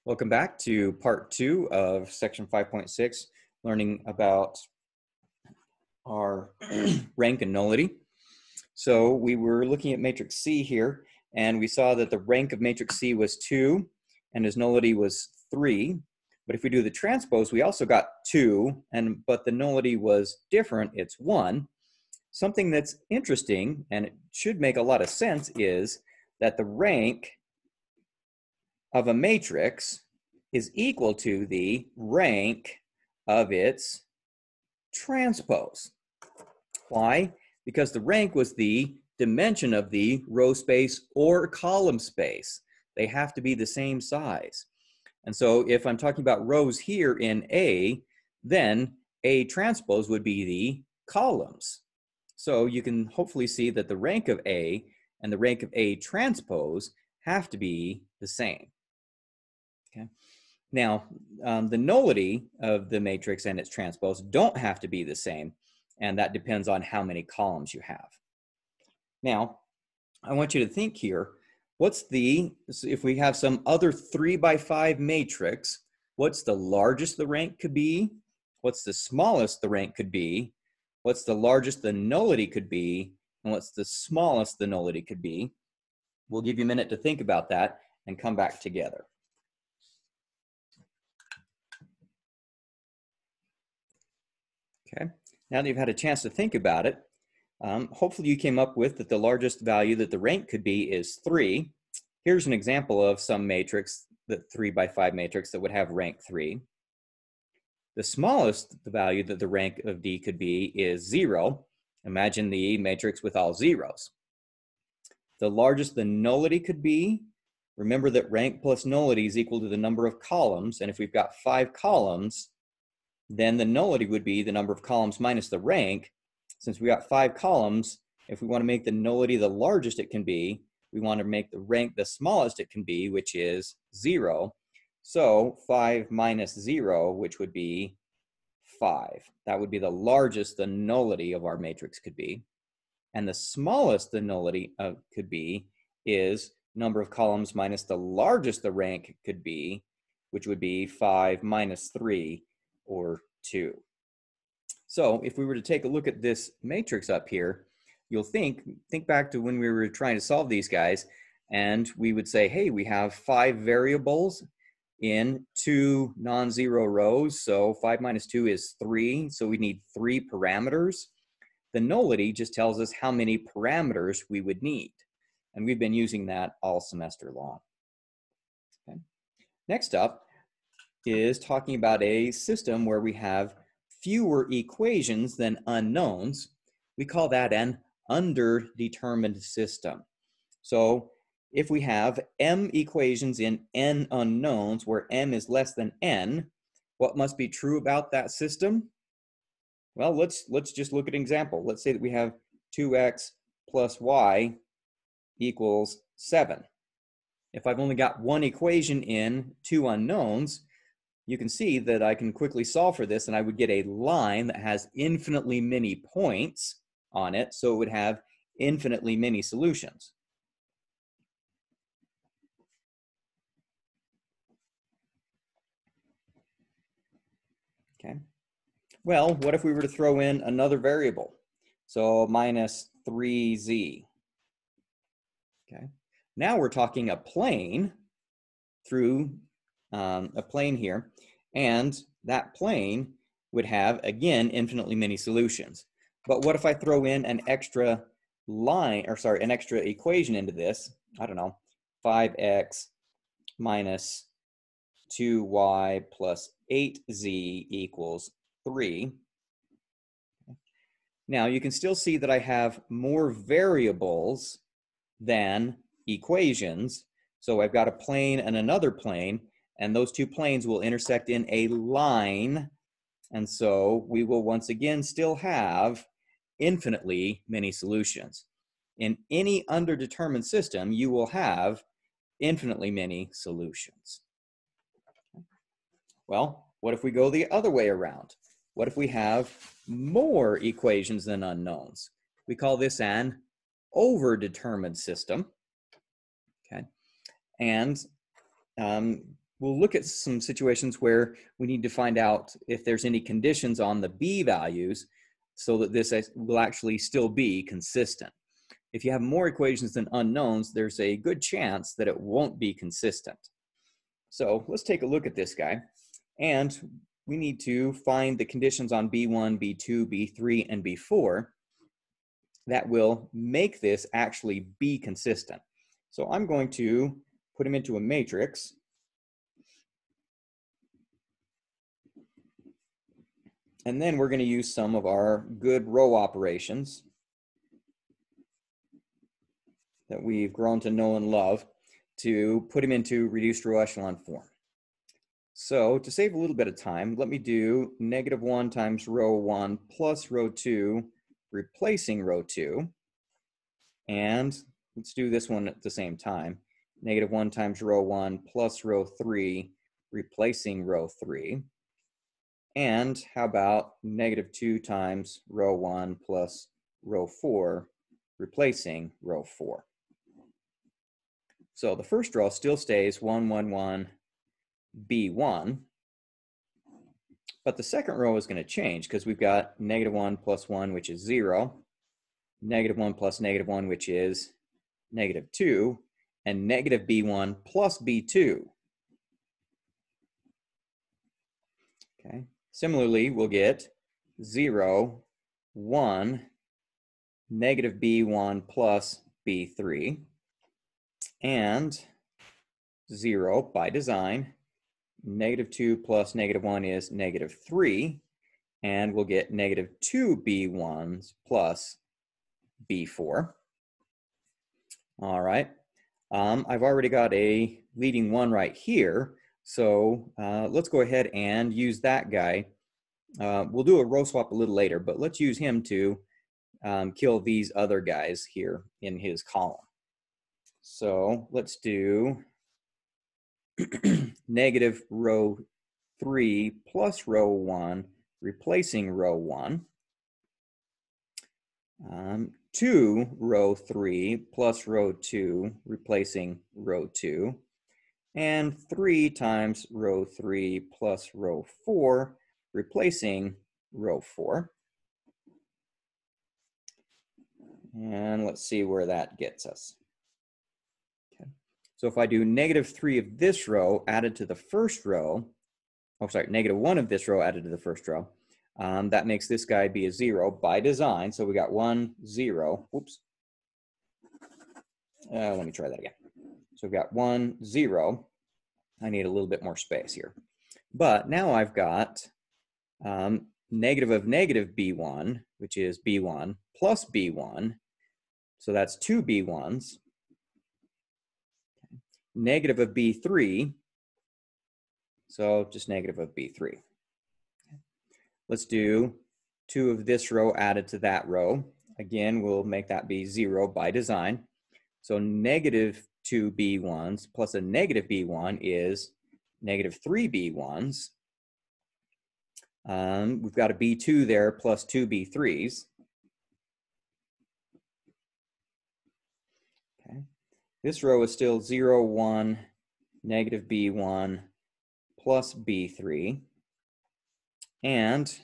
Welcome back to part 2 of section 5.6, learning about our rank and nullity. So we were looking at matrix C here, and we saw that the rank of matrix C was 2, and its nullity was 3. But if we do the transpose, we also got 2, but the nullity was different, it's 1. Something that's interesting, and it should make a lot of sense, is that the rank of a matrix is equal to the rank of its transpose. Why? Because the rank was the dimension of the row space or column space. They have to be the same size. And so if I'm talking about rows here in A, then A transpose would be the columns. So you can hopefully see that the rank of A and the rank of A transpose have to be the same. Okay. Now, the nullity of the matrix and its transpose don't have to be the same, and that depends on how many columns you have. Now, I want you to think here, if we have some other 3x5 matrix, what's the largest the rank could be? What's the smallest the rank could be? What's the largest the nullity could be? And what's the smallest the nullity could be? We'll give you a minute to think about that and come back together. Okay, now that you've had a chance to think about it, hopefully you came up with that the largest value that the rank could be is 3. Here's an example of some matrix, the 3x5 matrix that would have rank 3. The smallest value that the rank of D could be is 0. Imagine the matrix with all zeros. The largest the nullity could be, remember that rank plus nullity is equal to the number of columns, and if we've got 5 columns, then the nullity would be the number of columns minus the rank. Since we got 5 columns, if we want to make the nullity the largest it can be, we want to make the rank the smallest it can be, which is 0. So 5 minus 0, which would be 5. That would be the largest the nullity of our matrix could be. And the smallest the nullity could be is number of columns minus the largest the rank could be, which would be 5 minus 3, or 2. So if we were to take a look at this matrix up here, you'll think back to when we were trying to solve these guys, and we would say, hey, we have 5 variables in 2 non-zero rows, so 5 minus 2 is 3, so we need 3 parameters. The nullity just tells us how many parameters we would need, and we've been using that all semester long. Okay. Next up is talking about a system where we have fewer equations than unknowns. We call that an underdetermined system. So if we have m equations in n unknowns where m is less than n, what must be true about that system? Well, let's just look at an example. Let's say that we have 2x plus y equals 7. If I've only got one equation in 2 unknowns, you can see that I can quickly solve for this, and I would get a line that has infinitely many points on it, so it would have infinitely many solutions. Okay. Well, what if we were to throw in another variable? So minus 3z. Okay. Now we're talking a plane through a plane here, and that plane would have, again, infinitely many solutions. But what if I throw in an extra line, or sorry, an extra equation into this? I don't know, 5x minus 2y plus 8z equals 3. Now you can still see that I have more variables than equations. So I've got a plane and another plane, and those 2 planes will intersect in a line. And so we will once again still have infinitely many solutions. In any underdetermined system, you will have infinitely many solutions. Well, what if we go the other way around? What if we have more equations than unknowns? We call this an overdetermined system. Okay. And we'll look at some situations where we need to find out if there's any conditions on the B values so that this will actually still be consistent. If you have more equations than unknowns, there's a good chance that it won't be consistent. So let's take a look at this guy. And we need to find the conditions on B1, B2, B3, and B4 that will make this actually be consistent. So I'm going to put them into a matrix. And then we're going to use some of our good row operations that we've grown to know and love to put them into reduced row echelon form. So to save a little bit of time, let me do -1 times row 1 plus row 2 replacing row 2. And let's do this one at the same time. -1 times row 1 plus row 3 replacing row 3. And how about -2 times row 1 plus row 4 replacing row 4. So the first row still stays 1, 1, 1, B1, but the second row is going to change because we've got -1 plus 1, which is 0, -1 plus -1, which is -2, and negative B1 plus B2. Okay. Similarly, we'll get 0, 1, negative B1 plus B3, and 0 by design. -2 plus -1 is -3, and we'll get -2 B1s plus B4. All right. I've already got a leading 1 right here, so let's go ahead and use that guy. We'll do a row swap a little later, but let's use him to kill these other guys here in his column. So let's do negative row 3 plus row 1 replacing row 1. 2 row 3 plus row 2 replacing row 2. And 3 times row 3 plus row 4 replacing row 4. And let's see where that gets us. Okay. So if I do -3 of this row added to the first row, oh, sorry, -1 of this row added to the first row, that makes this guy be a 0 by design. So we got 1, 0. Whoops. Let me try that again. So we've got 1, 0. I need a little bit more space here. But now I've got negative of negative B1, which is B1 plus B1. So that's 2 B1s. Negative of B3. So just negative of B3. Let's do 2 of this row added to that row. Again, we'll make that be 0 by design. So -2 B1s plus a negative B1 is -3 B1s. We've got a B2 there plus 2 B3s. Okay. This row is still 0, 1, negative B1 plus B3. And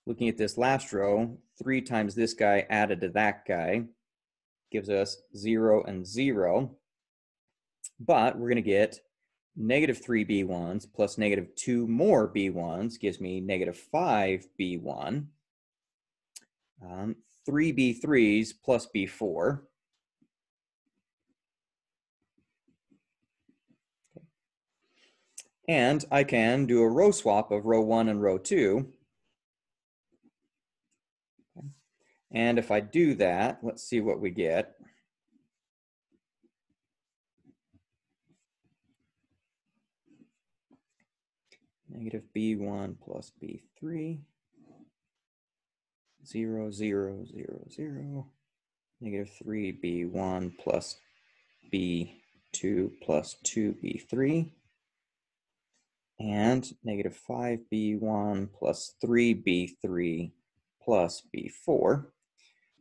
looking at this last row, 3 times this guy added to that guy gives us 0 and 0. But we're going to get -3 B1s plus -2 more B1s gives me -5 B1. 3 B3s plus B4. Okay. And I can do a row swap of row 1 and row 2. Okay. And if I do that, let's see what we get. Negative B1 plus B3, 0, 0, 0, 0, -3 B1 plus B2 plus 2 B3, and -5 B1 plus 3 B3 plus B4.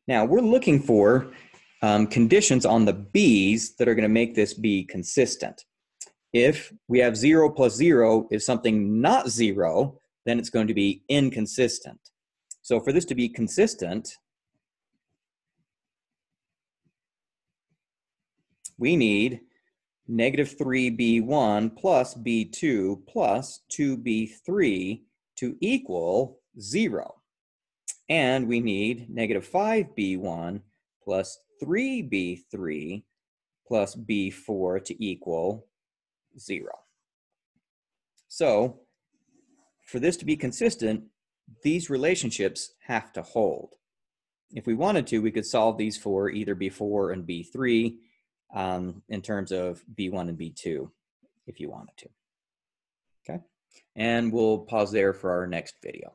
Now we're looking for conditions on the B's that are going to make this be consistent. If we have 0 plus 0 is something not 0, then it's going to be inconsistent. So for this to be consistent, we need negative 3b1 plus b2 plus 2b3 to equal 0. And we need negative 5b1 plus 3b3 plus b4 to equal 0. So for this to be consistent, these relationships have to hold. If we wanted to, we could solve these for either b4 and b3 in terms of b1 and b2, if you wanted to. Okay, and we'll pause there for our next video.